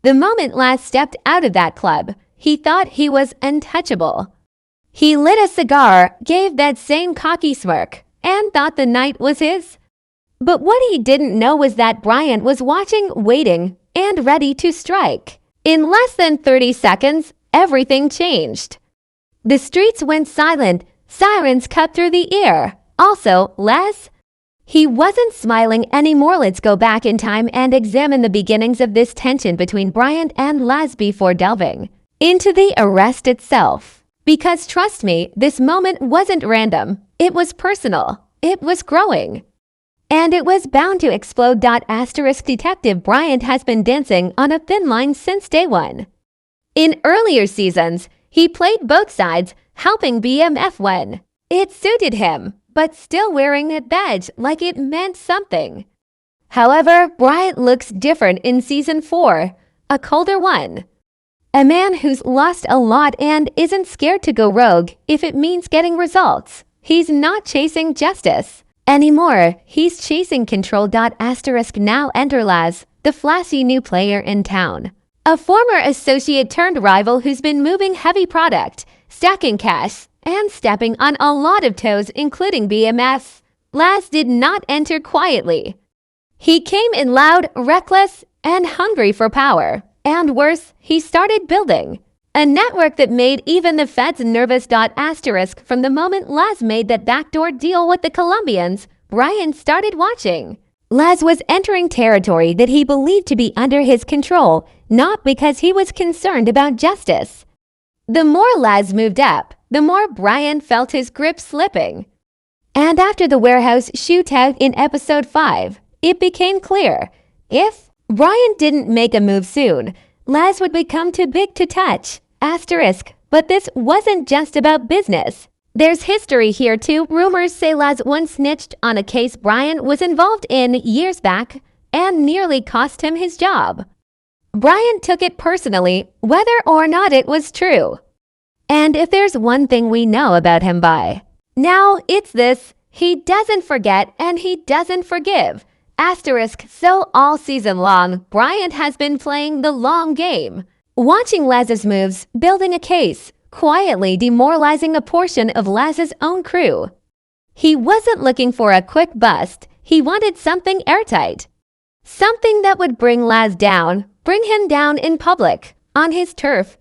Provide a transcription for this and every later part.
The moment Laz stepped out of that club, he thought he was untouchable. He lit a cigar, gave that same cocky smirk, and thought the night was his. But what he didn't know was that Bryant was watching, waiting, and ready to strike. In less than 30 seconds, everything changed. The streets went silent, sirens cut through the air. Also, Laz? He wasn't smiling anymore. Let's go back in time and examine the beginnings of this tension between Bryant and Laz before delving into the arrest itself. Because trust me, this moment wasn't random. It was personal. It was growing. And it was bound to explode. Detective Bryant has been dancing on a thin line since day one. In earlier seasons, he played both sides, helping BMF win. It suited him, but still wearing a badge like it meant something. However, Bryant looks different in season 4, a colder one. A man who's lost a lot and isn't scared to go rogue if it means getting results. He's not chasing justice anymore. He's chasing control. Now enter Laz, the flashy new player in town. A former associate turned rival who's been moving heavy product, stacking cash, and stepping on a lot of toes, including BMF. Laz did not enter quietly. He came in loud, reckless, and hungry for power. And worse, he started building a network that made even the feds nervous. From the moment Laz made that backdoor deal with the Colombians, Bryant started watching. Laz was entering territory that he believed to be under his control, not because he was concerned about justice. The more Laz moved up, the more Bryant felt his grip slipping. And after the warehouse shootout in episode 5, it became clear, if Bryant didn't make a move soon, Laz would become too big to touch. But this wasn't just about business. There's history here too. Rumors say Laz once snitched on a case Bryant was involved in years back and nearly cost him his job. Bryant took it personally, whether or not it was true. And if there's one thing we know about him by now, it's this: he doesn't forget and he doesn't forgive. So all season long, Bryant has been playing the long game, watching Laz's moves, building a case, quietly demoralizing a portion of Laz's own crew. He wasn't looking for a quick bust. He wanted something airtight. Something that would bring Laz down, bring him down in public, on his turf.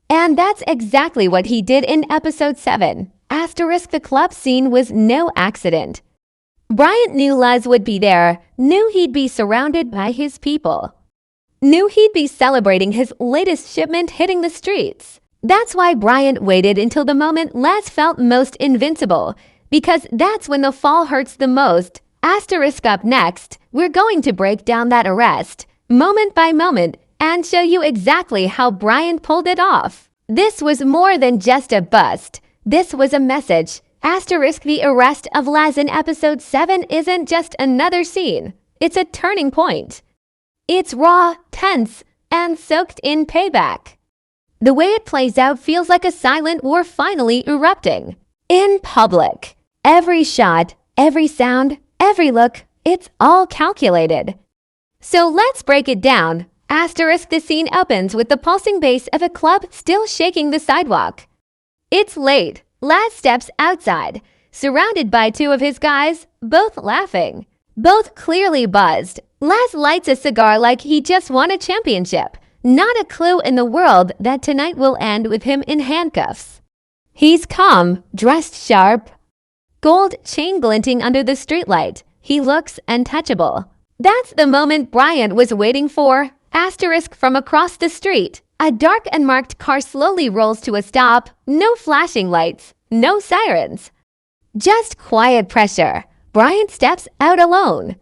And that's exactly what he did in episode 7. The club scene was no accident. Bryant knew Laz would be there, knew he'd be surrounded by his people, knew he'd be celebrating his latest shipment hitting the streets. That's why Bryant waited until the moment Laz felt most invincible, because that's when the fall hurts the most. Up next, we're going to break down that arrest, moment by moment, and show you exactly how Bryant pulled it off. This was more than just a bust. This was a message. The arrest of Laz in episode 7 isn't just another scene. It's a turning point. It's raw, tense, and soaked in payback. The way it plays out feels like a silent war finally erupting. In public. Every shot, every sound, every look, it's all calculated. So let's break it down. The scene opens with the pulsing bass of a club still shaking the sidewalk. It's late. Laz steps outside, surrounded by 2 of his guys, both laughing, both clearly buzzed. Laz lights a cigar like he just won a championship. Not a clue in the world that tonight will end with him in handcuffs. He's calm, dressed sharp, gold chain glinting under the streetlight. He looks untouchable. That's the moment Bryant was waiting for. From across the street, a dark unmarked car slowly rolls to a stop. No flashing lights, no sirens. Just quiet pressure. Bryant steps out alone.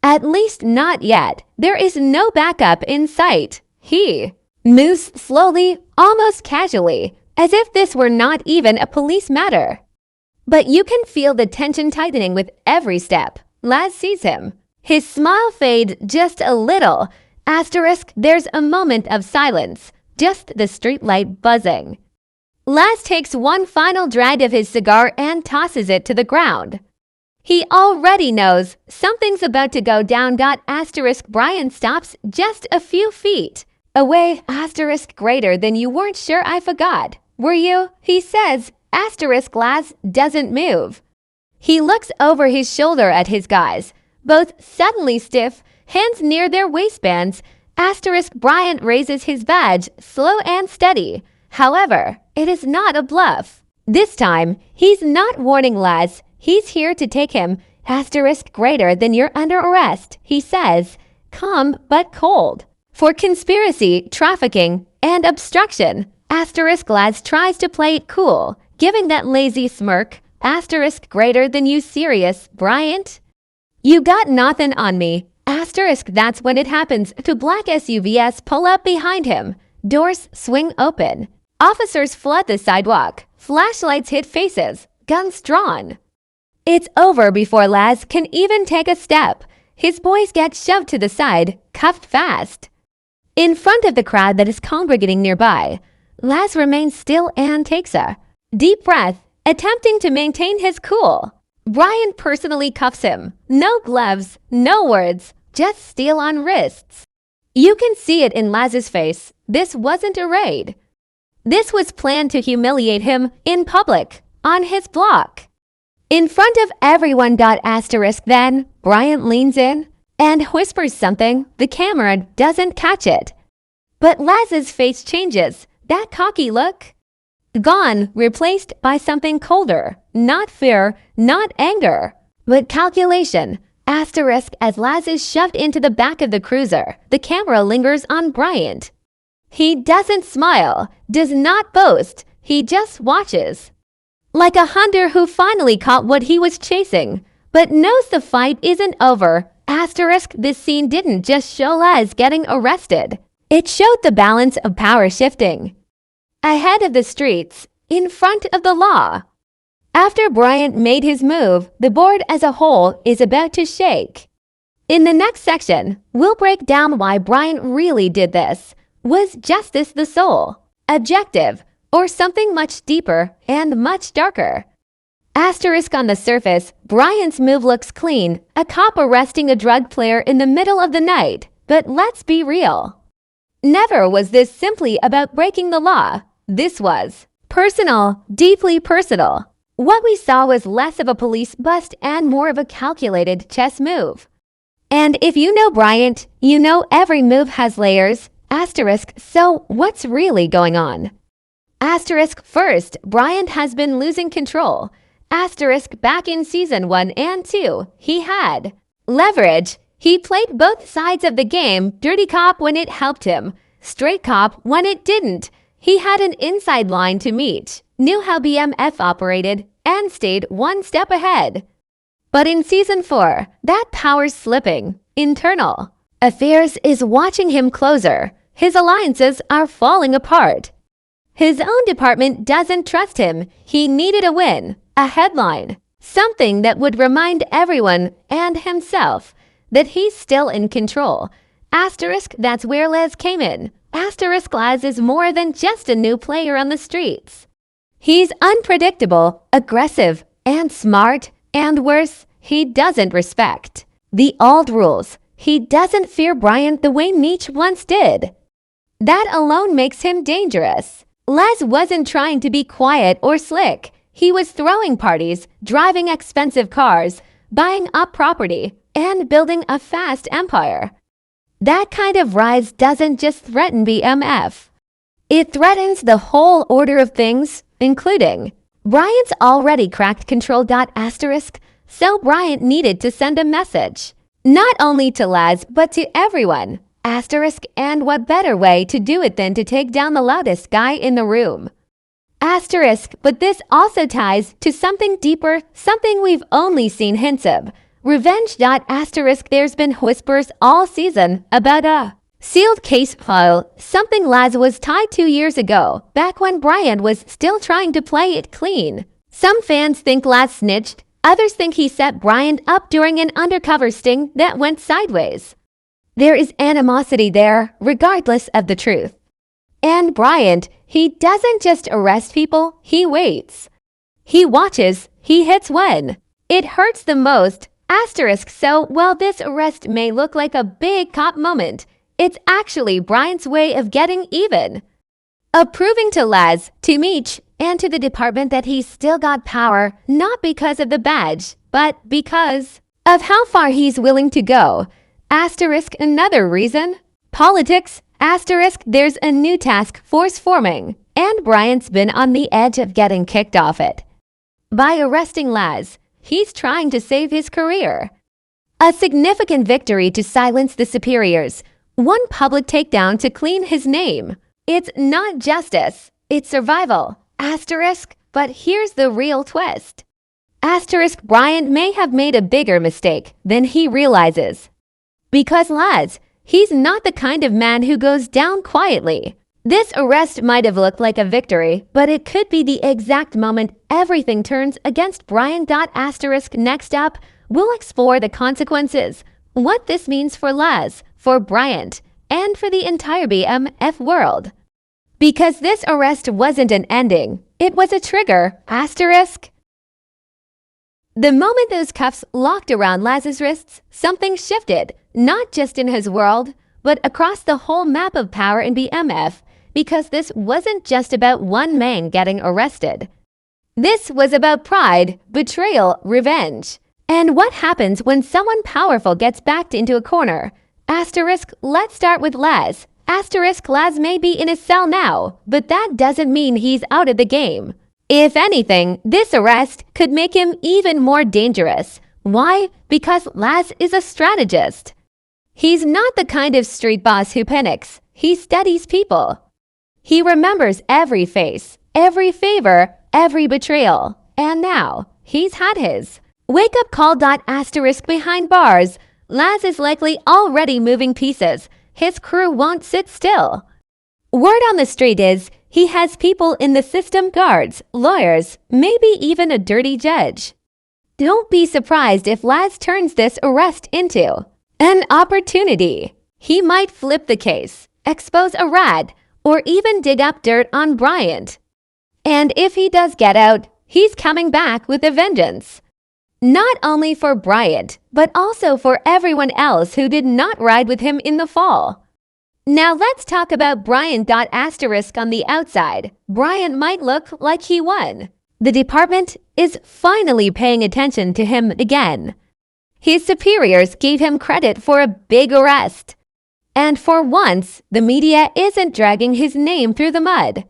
At least not yet. There is no backup in sight. He moves slowly, almost casually, as if this were not even a police matter. But you can feel the tension tightening with every step. Laz sees him. His smile fades just a little. There's a moment of silence, just the streetlight buzzing. Laz takes one final drag of his cigar and tosses it to the ground. He already knows something's about to go down. Bryant stops just a few feet away. Greater than you weren't sure I forgot. Were you? He says. Laz doesn't move. He looks over his shoulder at his guys, both suddenly stiff, hands near their waistbands. Bryant raises his badge, slow and steady. However, it is not a bluff. This time, he's not warning Laz. He's here to take him. Greater than you're under arrest, he says, calm but cold. For conspiracy, trafficking, and obstruction. Laz tries to play it cool, giving that lazy smirk. Greater than you serious, Bryant? You got nothing on me. That's when it happens. Two black SUVs pull up behind him. Doors swing open. Officers flood the sidewalk. Flashlights hit faces. Guns drawn. It's over before Laz can even take a step. His boys get shoved to the side, cuffed fast. In front of the crowd that is congregating nearby, Laz remains still and takes a deep breath, attempting to maintain his cool. Bryant personally cuffs him. No gloves, no words, just steel on wrists. You can see it in Laz's face. This wasn't a raid. This was planned to humiliate him in public, on his block. In front of everyone. Then, Bryant leans in and whispers something. The camera doesn't catch it. But Laz's face changes. That cocky look? Gone, replaced by something colder. Not fear, not anger, but calculation. As Laz is shoved into the back of the cruiser, the camera lingers on Bryant. He doesn't smile, does not boast. He just watches. Like a hunter who finally caught what he was chasing, but knows the fight isn't over. This scene didn't just show Laz getting arrested. It showed the balance of power shifting. Ahead of the streets, in front of the law. After Bryant made his move, the board as a whole is about to shake. In the next section, we'll break down why Bryant really did this. Was justice the sole objective, or something much deeper and much darker? On the surface, Bryant's move looks clean, a cop arresting a drug player in the middle of the night. But let's be real. Never was this simply about breaking the law. This was personal, deeply personal. What we saw was less of a police bust and more of a calculated chess move. And if you know Bryant, you know every move has layers. So what's really going on? First, Bryant has been losing control. Back in season 1 and 2, he had leverage. He played both sides of the game, dirty cop when it helped him, straight cop when it didn't. He had an inside line to Meech, knew how BMF operated, and stayed one step ahead. But in season 4, that power's slipping. Internal affairs is watching him closer. His alliances are falling apart. His own department doesn't trust him. He needed a win, a headline, something that would remind everyone and himself that he's still in control. That's where Laz came in. Laz is more than just a new player on the streets. He's unpredictable, aggressive, and smart, and worse, he doesn't respect the old rules. He doesn't fear Bryant the way Meech once did. That alone makes him dangerous. Laz wasn't trying to be quiet or slick. He was throwing parties, driving expensive cars, buying up property, and building a fast empire. That kind of rise doesn't just threaten BMF. It threatens the whole order of things, including Bryant's already cracked control. So Bryant needed to send a message. Not only to Laz, but to everyone. And what better way to do it than to take down the loudest guy in the room? But this also ties to something deeper, something we've only seen hints of. Revenge. There's been whispers all season about a sealed case file, something Laz was tied 2 years ago, back when Bryant was still trying to play it clean. Some fans think Laz snitched, others think he set Bryant up during an undercover sting that went sideways. There is animosity there, regardless of the truth. And Bryant, he doesn't just arrest people, he waits. He watches, he hits when. It hurts the most. Asterisk. So while this arrest may look like a big cop moment, it's actually Bryant's way of getting even. Of proving to Laz, to Meech, and to the department that he's still got power, not because of the badge, but because of how far he's willing to go. Asterisk. Another reason. Politics. Asterisk. There's a new task force forming, and Bryant's been on the edge of getting kicked off it. By arresting Laz, he's trying to save his career. A significant victory to silence the superiors. One public takedown to clean his name. It's not justice, it's survival. Asterisk. But here's the real twist. Asterisk. Bryant may have made a bigger mistake than he realizes. Because Laz, he's not the kind of man who goes down quietly. This arrest might have looked like a victory, but it could be the exact moment everything turns against Bryant. Asterisk. Next up, we'll explore the consequences, what this means for Laz, for Bryant, and for the entire BMF world. Because this arrest wasn't an ending, it was a trigger. Asterisk. The moment those cuffs locked around Laz's wrists, something shifted, not just in his world, but across the whole map of power in BMF, because this wasn't just about one man getting arrested. This was about pride, betrayal, revenge. And what happens when someone powerful gets backed into a corner? Asterisk. Let's start with Laz. Asterisk. Laz may be in a cell now, but that doesn't mean he's out of the game. If anything, this arrest could make him even more dangerous. Why? Because Laz is a strategist. He's not the kind of street boss who panics. He studies people. He remembers every face, every favor, every betrayal. And now, he's had his wake-up call. Asterisk. Behind bars, Laz is likely already moving pieces. His crew won't sit still. Word on the street is he has people in the system, guards, lawyers, maybe even a dirty judge. Don't be surprised if Laz turns this arrest into an opportunity. He might flip the case, expose a rat, or even dig up dirt on Bryant. And if he does get out, he's coming back with a vengeance. Not only for Bryant, but also for everyone else who did not ride with him in the fall. Now let's talk about Bryant. Asterisk. On the outside, Bryant might look like he won. The department is finally paying attention to him again. His superiors gave him credit for a big arrest. And for once, the media isn't dragging his name through the mud.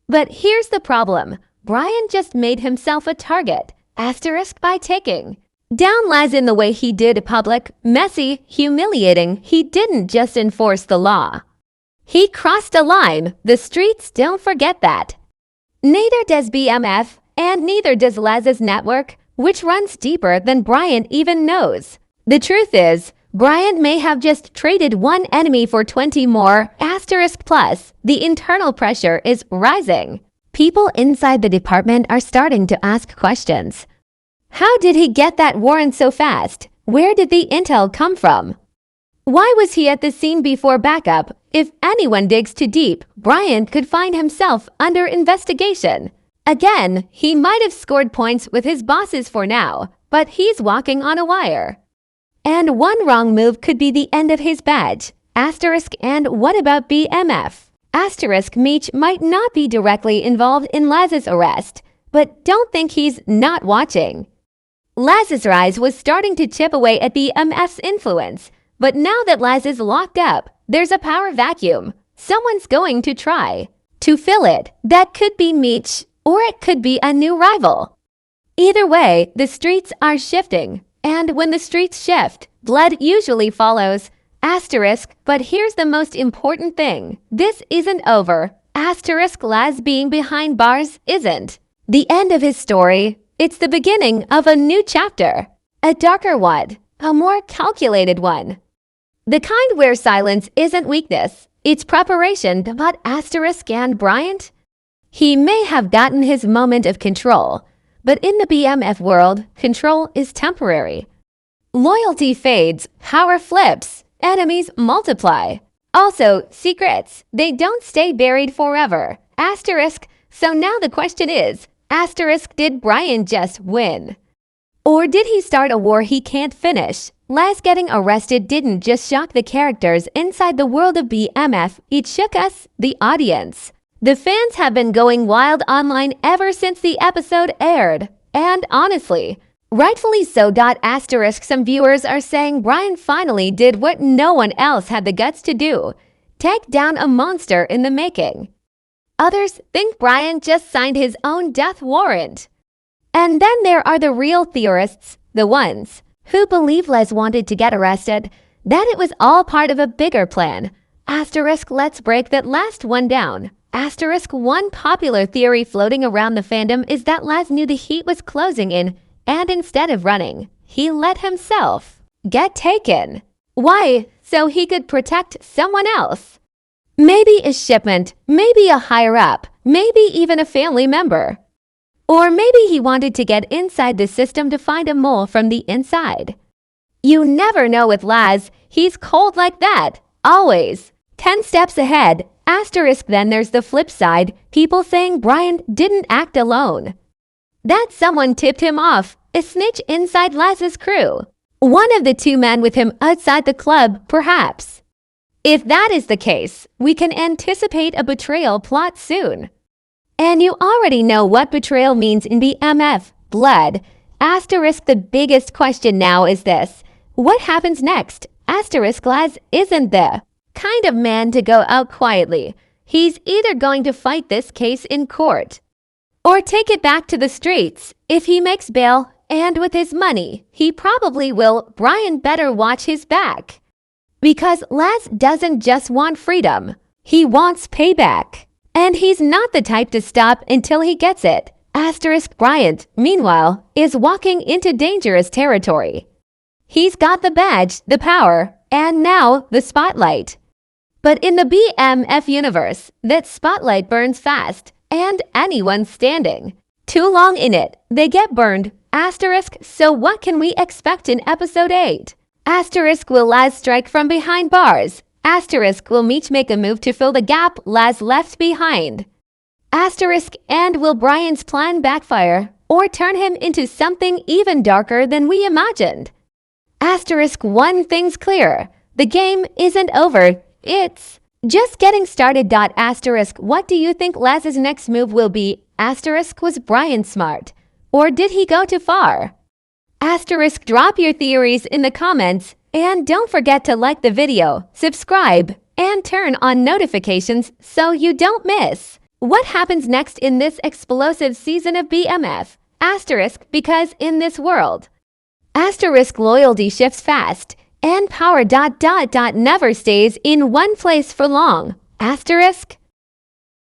But here's the problem. Bryant just made himself a target. Asterisk. By taking down Laz in the way he did, public, messy, humiliating. He didn't just enforce the law. He crossed a line. The streets don't forget that. Neither does BMF, and neither does Laz's network, which runs deeper than Bryant even knows. The truth is, Bryant may have just traded one enemy for 20 more. Asterisk. Plus, the internal pressure is rising. People inside the department are starting to ask questions. How did he get that warrant so fast? Where did the intel come from? Why was he at the scene before backup? If anyone digs too deep, Bryant could find himself under investigation. Again, he might have scored points with his bosses for now, but he's walking on a wire. And one wrong move could be the end of his badge. Asterisk. And what about BMF? Asterisk. Meech might not be directly involved in Laz's arrest, but don't think he's not watching. Laz's rise was starting to chip away at BMF's influence, but now that Laz is locked up, there's a power vacuum. Someone's going to try to fill it. That could be Meech, or it could be a new rival. Either way, the streets are shifting, and when the streets shift, blood usually follows. Asterisk. But here's the most important thing. This isn't over. Asterisk. Laz being behind bars isn't the end of his story. It's the beginning of a new chapter. A darker one. A more calculated one. The kind where silence isn't weakness. It's preparation. But Asterisk and Bryant? He may have gotten his moment of control, but in the BMF world, control is temporary. Loyalty fades, power flips, enemies multiply. Also, secrets, they don't stay buried forever. Asterisk. So now the question is, asterisk, did Bryant just win? Or did he start a war he can't finish? Laz getting arrested didn't just shock the characters inside the world of BMF, it shook us, the audience. The fans have been going wild online ever since the episode aired. And honestly, rightfully so. Some viewers are saying Bryant finally did what no one else had the guts to do. Take down a monster in the making. Others think Bryant just signed his own death warrant. And then there are the real theorists, the ones who believe Les wanted to get arrested, that it was all part of a bigger plan. Let's break that last one down. One popular theory floating around the fandom is that Les knew the heat was closing in, and instead of running, he let himself get taken. Why? So he could protect someone else. Maybe a shipment, maybe a higher-up, maybe even a family member. Or maybe he wanted to get inside the system to find a mole from the inside. You never know with Laz, he's cold like that, always. 10 steps ahead. Then there's the flip side, people saying Bryant didn't act alone. That someone tipped him off, a snitch inside Laz's crew. One of the two men with him outside the club, perhaps. If that is the case, we can anticipate a betrayal plot soon. And you already know what betrayal means in BMF, blood. The biggest question now is this. What happens next? Laz isn't the kind of man to go out quietly. He's either going to fight this case in court or take it back to the streets. If he makes bail, and with his money, he probably will, Bryant better watch his back. Because Laz doesn't just want freedom, he wants payback. And he's not the type to stop until he gets it. Bryant, meanwhile, is walking into dangerous territory. He's got the badge, the power, and now the spotlight. But in the BMF universe, that spotlight burns fast, and anyone standing too long in it, they get burned. So what can we expect in episode 8? Will Laz strike from behind bars? Will Meech make a move to fill the gap Laz left behind? And will Bryant's plan backfire or turn him into something even darker than we imagined? One thing's clear. The game isn't over. It's just getting started. What do you think Laz's next move will be? Was Bryant smart? Or did he go too far? Drop your theories in the comments. And don't forget to like the video, subscribe, and turn on notifications so you don't miss what happens next in this explosive season of BMF. Because in this world, loyalty shifts fast, and power never stays in one place for long.